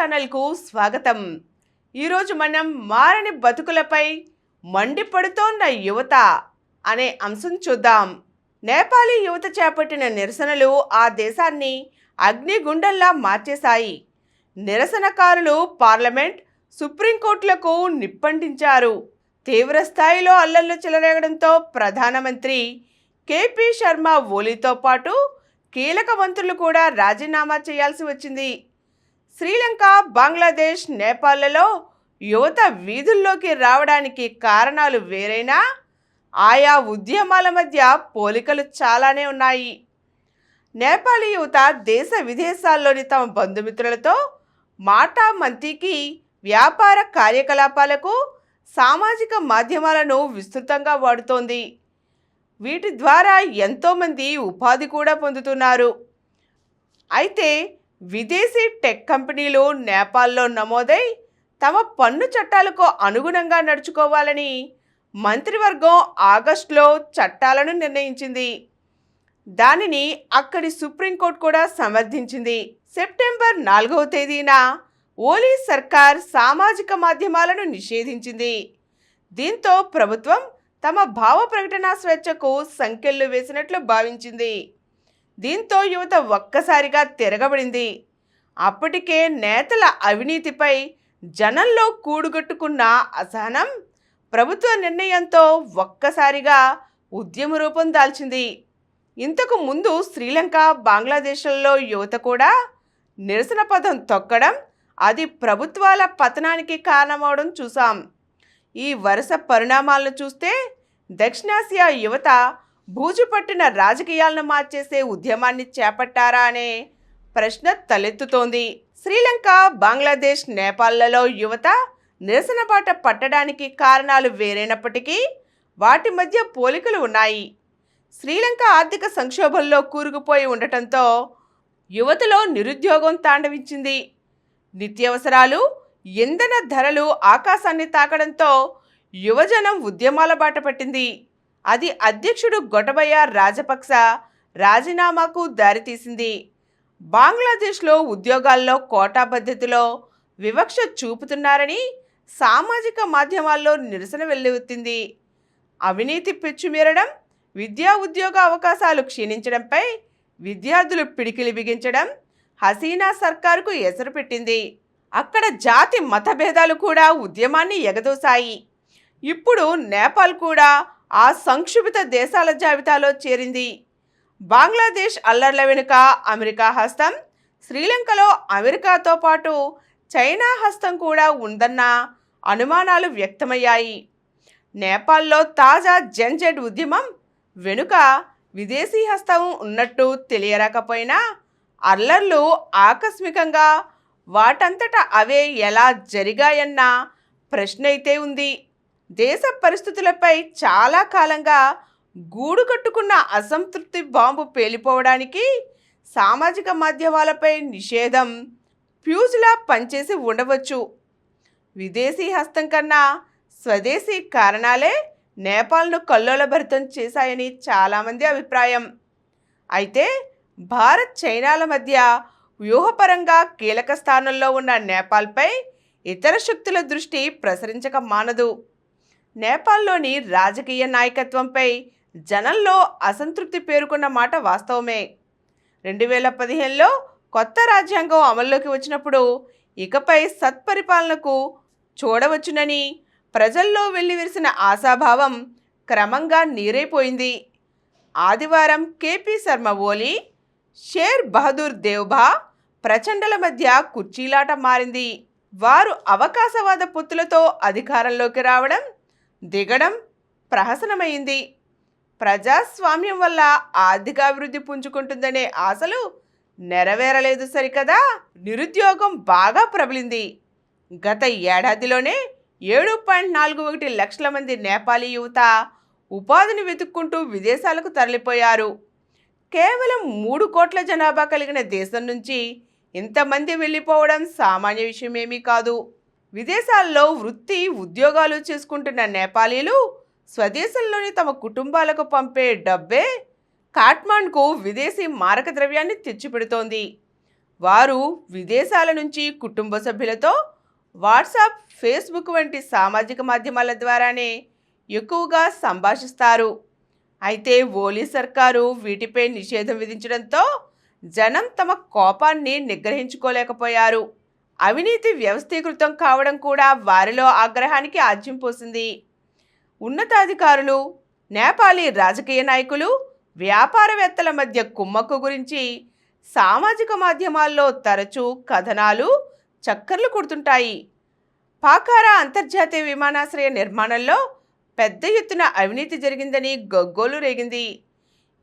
ఛానల్కు స్వాగతం. ఈరోజు మనం మారని బతుకులపై మండిపడుతోన్న యువత అనే అంశం చూద్దాం. నేపాలీ యువత చేపట్టిన నిరసనలు ఆ దేశాన్ని అగ్నిగుండంలా మార్చేశాయి. నిరసనకారులు పార్లమెంట్, సుప్రీంకోర్టులకు నిప్పంటించారు. తీవ్ర స్థాయిలో అల్లర్లు చెలరేగడంతో ప్రధానమంత్రి కేపీ శర్మ ఓలీతో పాటు కీలక మంత్రులు కూడా రాజీనామా చేయాల్సి వచ్చింది. శ్రీలంక, బంగ్లాదేశ్, నేపాల్లో యువత వీధుల్లోకి రావడానికి కారణాలు వేరైనా ఆయా ఉద్యమాల మధ్య పోలికలు చాలానే ఉన్నాయి. నేపాలీ యువత దేశ విదేశాల్లోని తమ బంధుమిత్రులతో మాటామంతికి, వ్యాపార కార్యకలాపాలకు సామాజిక మాధ్యమాలను విస్తృతంగా వాడుతోంది. వీటి ద్వారా ఎంతోమంది ఉపాధి కూడా పొందుతున్నారు. అయితే విదేశీ టెక్ కంపెనీలు నేపాల్లో నమోదై తమ పన్ను చట్టాలకు అనుగుణంగా నడుచుకోవాలని మంత్రివర్గం ఆగస్టులో చట్టాలను నిర్ణయించింది. దానిని అక్కడి సుప్రీంకోర్టు కూడా సమర్థించింది. సెప్టెంబర్ 4వ తేదీన ఓలీ సర్కార్ సామాజిక మాధ్యమాలను నిషేధించింది. దీంతో ప్రభుత్వం తమ భావ ప్రకటన స్వేచ్ఛకు సంకెళ్లు వేసినట్లు భావించింది. దీంతో యువత ఒక్కసారిగా తిరగబడింది. అప్పటికే నేతల అవినీతిపై జనంలో కూడుగట్టుకున్న అసహనం ప్రభుత్వ నిర్ణయంతో ఒక్కసారిగా ఉద్యమ రూపం దాల్చింది. ఇంతకు ముందు శ్రీలంక, బంగ్లాదేశ్లలో యువత కూడా నిరసన పదం తొక్కడం, అది ప్రభుత్వాల పతనానికి కారణమవడం చూసాం. ఈ వరుస పరిణామాలను చూస్తే దక్షిణాసియా యువత బూజు పట్టిన రాజకీయాలను మార్చేసే ఉద్యమాన్ని చేపట్టారా అనే ప్రశ్న తలెత్తుతోంది. శ్రీలంక, బంగ్లాదేశ్, నేపాల్లో యువత నిరసన బాట పట్టడానికి కారణాలు వేరైనప్పటికీ వాటి మధ్య పోలికలు ఉన్నాయి. శ్రీలంక ఆర్థిక సంక్షోభంలో కూరుకుపోయి ఉండటంతో యువతలో నిరుద్యోగం తాండవించింది. నిత్యావసరాలు, ఇంధన ధరలు ఆకాశాన్ని తాకడంతో యువజనం ఉద్యమాల బాట పట్టింది. అది అధ్యక్షుడు గొటబయ రాజపక్స రాజీనామాకు దారితీసింది. బంగ్లాదేశ్లో ఉద్యోగాల్లో కోటా పద్ధతిలో వివక్ష చూపుతున్నారని సామాజిక మాధ్యమాల్లో నిరసన వెల్లువెత్తింది. అవినీతి పెచ్చుమీరడం, విద్యా ఉద్యోగ అవకాశాలు క్షీణించడంపై విద్యార్థులు పిడికిలి బిగించడం హసీనా సర్కారుకు ఎసరు పెట్టింది. అక్కడ జాతి మతభేదాలు కూడా ఉద్యమాన్ని ఎగదోశాయి. ఇప్పుడు నేపాల్ కూడా ఆ సంక్షుభిత దేశాల జాబితాలో చేరింది. బంగ్లాదేశ్ అల్లర్ల వెనుక అమెరికా హస్తం, శ్రీలంకలో అమెరికాతో పాటు చైనా హస్తం కూడా ఉందన్న అనుమానాలు వ్యక్తమయ్యాయి. నేపాల్లో తాజా జెన్జెడ్ ఉద్యమం వెనుక విదేశీ హస్తం ఉన్నట్టు తెలియరాకపోయినా అల్లర్లు ఆకస్మికంగా వాటంతట అవే ఎలా జరిగాయన్న ప్రశ్న అయితే ఉంది. దేశ పరిస్థితులపై చాలా కాలంగా గూడు కట్టుకున్న అసంతృప్తి బాంబు పేలిపోవడానికి సామాజిక మాధ్యమాలపై నిషేధం ఫ్యూజ్లా పనిచేసి ఉండవచ్చు. విదేశీ హస్తం కన్నా స్వదేశీ కారణాలే నేపాల్ను కల్లోలభరితం చేశాయని చాలామంది అభిప్రాయం. అయితే భారత్, చైనాల మధ్య వ్యూహపరంగా కీలక స్థానంలో ఉన్న నేపాల్పై ఇతర శక్తుల దృష్టి ప్రసరించక మానదు. నేపాల్లోని రాజకీయ నాయకత్వంపై జనంలో అసంతృప్తి పేరుకున్న మాట వాస్తవమే. 2015లో కొత్త రాజ్యాంగం అమల్లోకి వచ్చినప్పుడు ఇకపై సత్పరిపాలనకు చూడవచ్చునని ప్రజల్లో వెల్లివిరిసిన ఆశాభావం క్రమంగా నీరైపోయింది. ఆదివారం కేపీ శర్మ ఓలీ, షేర్ బహదూర్ దేవ్భా ప్రచండల మధ్య కుర్చీలాట మారింది. వారు అవకాశవాద పొత్తులతో అధికారంలోకి రావడం, దిగడం ప్రహసనమైంది. ప్రజాస్వామ్యం వల్ల ఆర్థికాభివృద్ధి పుంజుకుంటుందనే ఆశలు నెరవేరలేదు సరికదా, నిరుద్యోగం బాగా ప్రబలింది. గత ఏడాదిలోనే 7.41 లక్షల మంది నేపాలీ యువత ఉపాధిని వెతుక్కుంటూ విదేశాలకు తరలిపోయారు. కేవలం 3 కోట్ల జనాభా కలిగిన దేశం నుంచి ఇంతమంది వెళ్ళిపోవడం సామాన్య విషయమేమీ కాదు. విదేశాల్లో వృత్తి, ఉద్యోగాలు చేసుకుంటున్న నేపాలీలు స్వదేశంలోని తమ కుటుంబాలకు పంపే డబ్బే కాఠ్మండ్కు విదేశీ మారక ద్రవ్యాన్ని తెచ్చిపెడుతోంది. వారు విదేశాల నుంచి కుటుంబ సభ్యులతో వాట్సాప్, ఫేస్బుక్ వంటి సామాజిక మాధ్యమాల ద్వారానే ఎక్కువగా సంభాషిస్తారు. అయితే ఓలీ సర్కారు వీటిపై నిషేధం విధించడంతో జనం తమ కోపాన్ని నిగ్రహించుకోలేకపోయారు. అవినీతి వ్యవస్థీకృతం కావడం కూడా వారిలో ఆగ్రహానికి ఆజ్యం పోసింది. ఉన్నతాధికారులు, నేపాలీ రాజకీయ నాయకులు, వ్యాపారవేత్తల మధ్య కుమ్మక్కు గురించి సామాజిక మాధ్యమాల్లో తరచూ కథనాలు చక్కర్లు కొడుతుంటాయి. పాకారా అంతర్జాతీయ విమానాశ్రయ నిర్మాణంలో పెద్ద ఎత్తున అవినీతి జరిగిందని గగ్గోలు రేగింది.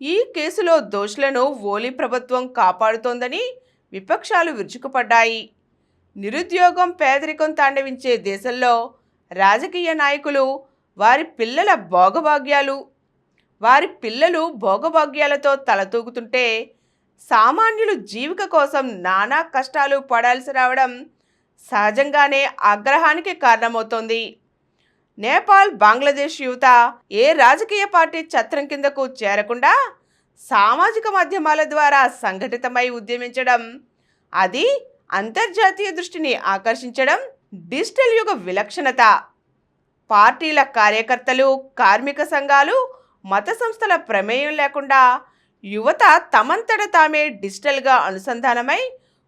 ఈ కేసులో దోషులను ఓలీ ప్రభుత్వం కాపాడుతోందని విపక్షాలు విరుచుకుపడ్డాయి. నిరుద్యోగం, పేదరికం తాండవించే దేశంలో రాజకీయ నాయకులు వారి పిల్లలు భోగభాగ్యాలతో తలతూగుతుంటే సామాన్యులు జీవిక కోసం నానా కష్టాలు పడాల్సి రావడం సహజంగానే ఆగ్రహానికి కారణమవుతోంది. నేపాల్, బంగ్లాదేశ్ యువత ఏ రాజకీయ పార్టీ ఛత్రం కిందకు చేరకుండా సామాజిక మాధ్యమాల ద్వారా సంఘటితమై ఉద్యమించడం, అది అంతర్జాతీయ దృష్టిని ఆకర్షించడం డిజిటల్ యుగ విలక్షణత. పార్టీల కార్యకర్తలు, కార్మిక సంఘాలు, మత సంస్థల ప్రమేయం లేకుండా యువత తమంతట తామే డిజిటల్గా అనుసంధానమై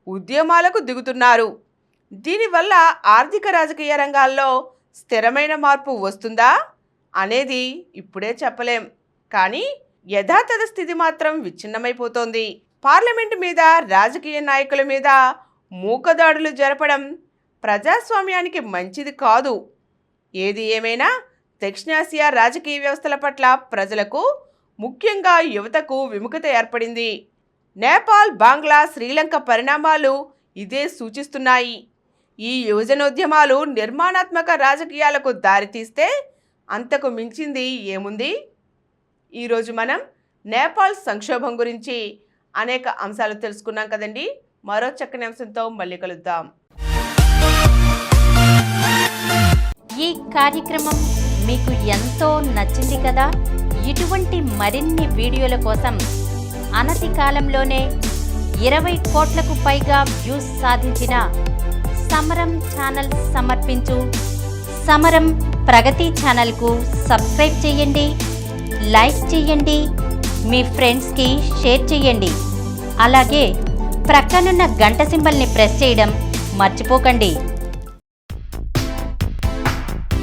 ఉద్యమాలకు దిగుతున్నారు. దీనివల్ల ఆర్థిక, రాజకీయ రంగాల్లో స్థిరమైన మార్పు వస్తుందా అనేది ఇప్పుడే చెప్పలేం. కానీ యథాతథ స్థితి మాత్రం విచ్ఛిన్నమైపోతోంది. పార్లమెంటు మీద, రాజకీయ నాయకుల మీద మూకదాడులు జరపడం ప్రజాస్వామ్యానికి మంచిది కాదు. ఏది ఏమైనా దక్షిణాసియా రాజకీయ వ్యవస్థల పట్ల ప్రజలకు, ముఖ్యంగా యువతకు విముఖత ఏర్పడింది. నేపాల్, బంగ్లా, శ్రీలంక పరిణామాలు ఇదే సూచిస్తున్నాయి. ఈ యువజనోద్యమాలు నిర్మాణాత్మక రాజకీయాలకు దారితీస్తే అంతకు మించింది ఏముంది? ఈరోజు మనం నేపాల్ సంక్షోభం గురించి అనేక అంశాలు తెలుసుకున్నాం కదండి. మరో చక్కని అంశంతో మళ్ళీ కలుద్దాం. ఈ కార్యక్రమం మీకు ఎంతో నచ్చింది కదా. ఇటువంటి మరిన్ని వీడియోల కోసం అనతి కాలంలోనే 20 కోట్లకు పైగా వ్యూస్ సాధించిన సమరం ఛానల్ సమర్పించు సమరం ప్రగతి ఛానల్కు సబ్స్క్రైబ్ చేయండి, లైక్ చేయండి, మీ ఫ్రెండ్స్కి షేర్ చేయండి. అలాగే ప్రక్కనున్న గంట సింబల్ని ప్రెస్ చేయడం మర్చిపోకండి.